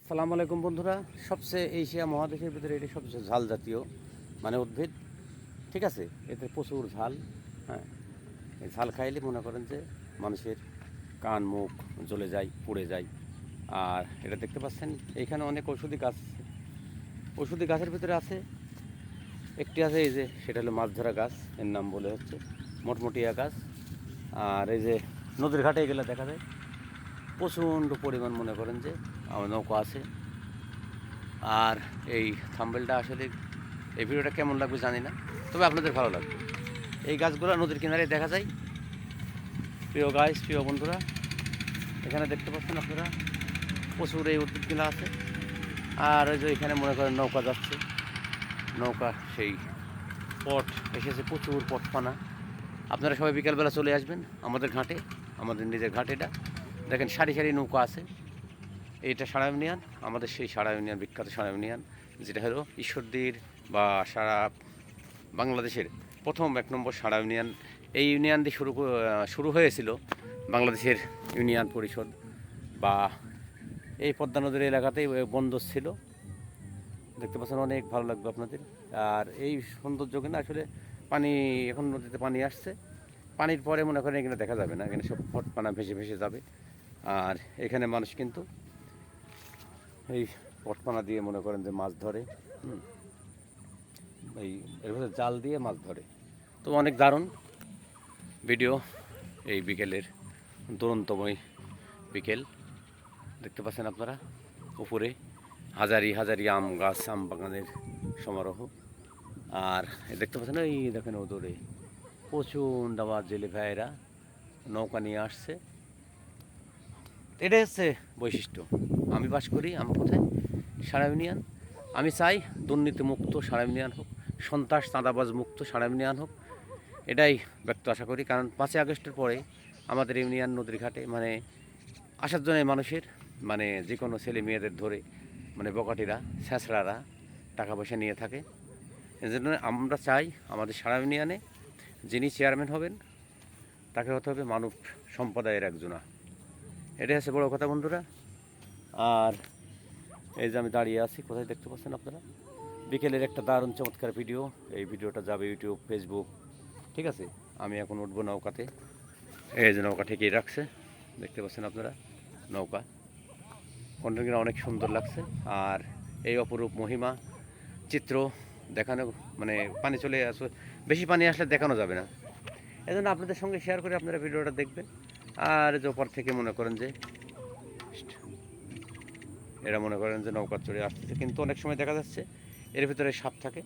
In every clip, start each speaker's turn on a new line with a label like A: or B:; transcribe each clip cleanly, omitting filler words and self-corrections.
A: সালাম আলাইকুম বন্ধুরা। সবচেয়ে এশিয়া মহাদেশের ভিতরে এটি সবচেয়ে ঝাল জাতীয় উদ্ভিদ, ঠিক আছে। এতে প্রচুর ঝাল। হ্যাঁ, এই ঝাল খাইলে মনে করেন যে মানুষের কান মুখ জ্বলে যায়, পুড়ে যায়। আর এটা দেখতে পাচ্ছেন এইখানে অনেক ঔষধি গাছ, ঔষধি গাছের ভিতরে আছে একটি আছে এই যে, সেটা হলো মাছ ধরা গাছ, এর নাম বলে হচ্ছে মটমটিয়া গাছ। আর এই যে নদীর ঘাটে গেলে দেখা যায় প্রচণ্ড পরিমাণ মনে করেন যে আমার নৌকা আছে। আর এই থাম্বেলটা আসলে এই ভিডিওটা কেমন লাগবে জানি না, তবে আপনাদের ভালো লাগবে। এই গাছগুলো নদীর কিনারে দেখা যায়। প্রিয় গাছ, প্রিয় বন্ধুরা, এখানে দেখতে পাচ্ছেন আপনারা প্রচুর এই উদ্ভিদগুলো আছে। আর ওই যে এখানে মনে করেন নৌকা যাচ্ছে, নৌকা সেই পট এসেছে, প্রচুর পটপানা। আপনারা সবাই বিকালবেলা চলে আসবেন আমাদের ঘাটে, আমাদের নিজের ঘাট এটা। দেখেন সারি সারি নৌকা আছে। এইটা সারা ইউনিয়ন, আমাদের সেই সারা ইউনিয়ন, বিখ্যাত সারা ইউনিয়ন, যেটা হলো ঈশ্বরদীর বা সারা বাংলাদেশের প্রথম 1 নম্বর সারা ইউনিয়ন। এই ইউনিয়ন দিয়ে শুরু হয়েছিল বাংলাদেশের ইউনিয়ন পরিষদ, বা এই পদ্মা নদীর এলাকাতেই বন্দর ছিল। দেখতে পাচ্ছেন, অনেক ভালো লাগবে আপনাদের। আর এই সৌন্দর্য কিনা আসলে পানি, এখন নদীতে পানি আসছে, পানির পরে মনে করেন এখানে দেখা যাবে না, এখানে সব পটপানা ভেসে ভেসে যাবে। আর এখানে মানুষ কিন্তু এই পটপানা দিয়ে মনে করেন যে মাছ ধরে। এই এর ভিতরে জাল দিয়ে মাছ ধরে। তো অনেক দারুণ ভিডিও এই বিকেলের, দুরন্তময় বিকেল। দেখতে পাচ্ছেন আপনারা উপরে হাজারি হাজারি আম গাছ, আম বাগানের সমারোহ। আর দেখতে পাচ্ছেন এই দেখেন ওদরে প্রচণ্ড আমার জেলে ভাইয়েরা নৌকা নিয়ে আসছে। এটাই হচ্ছে বৈশিষ্ট্য। আমি বাস করি আমার কোথায়, সারা ইউনিয়ন। আমি চাই দুর্নীতিমুক্ত সারা ইউনিয়ন হোক, সন্ত্রাস চাঁদাবাজ মুক্ত সারা ইউনিয়ন হোক, এটাই ব্যক্ত আশা করি। কারণ 5ই আগস্টের পরে আমাদের ইউনিয়ন নদীর ঘাটে আসার জন্য মানুষের যে কোনো ছেলে মেয়েদের ধরে বকাটিরা, ছেঁচড়ারা টাকা পয়সা নিয়ে থাকে। এই জন্য আমরা চাই আমাদের সারা ইউনিয়নে যিনি চেয়ারম্যান হবেন তাকে হতে হবে মানব সম্প্রদায়ের একজনা। এটাই হচ্ছে বড় কথা বন্ধুরা। আর এই যে আমি দাঁড়িয়ে আছি, কোথায় দেখতে পাচ্ছেন আপনারা, বিকেলের একটা দারুণ চমৎকার ভিডিও। এই ভিডিওটা যাবে ইউটিউব, ফেসবুক, ঠিক আছে। আমি এখন উঠবো নৌকাতে। এই যে নৌকা ঠিকই রাখছে, দেখতে পাচ্ছেন আপনারা নৌকা। কন্টেন্টগুলো অনেক সুন্দর লাগছে। আর এই অপরূপ মহিমা চিত্র দেখানো, পানি চলে আসে, বেশি পানি আসলে দেখানো যাবে না। এই জন্য আপনাদের সঙ্গে শেয়ার করে আপনারা ভিডিওটা দেখবেন। আর যে ওপর থেকে মনে করেন যে এরা মনে করেন যে নৌকা চড়ে আসতেছে, কিন্তু অনেক সময় দেখা যাচ্ছে এর ভিতরে সাপ থাকে।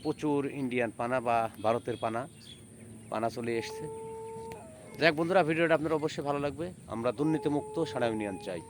A: প্রচুর ইন্ডিয়ান পানা বা ভারতের পানা পানা চলে এসছে। যাই হোক বন্ধুরা, ভিডিওটা আপনার অবশ্যই ভালো লাগবে। আমরা দুর্নীতিমুক্ত সারা ইউনিয়ন চাই।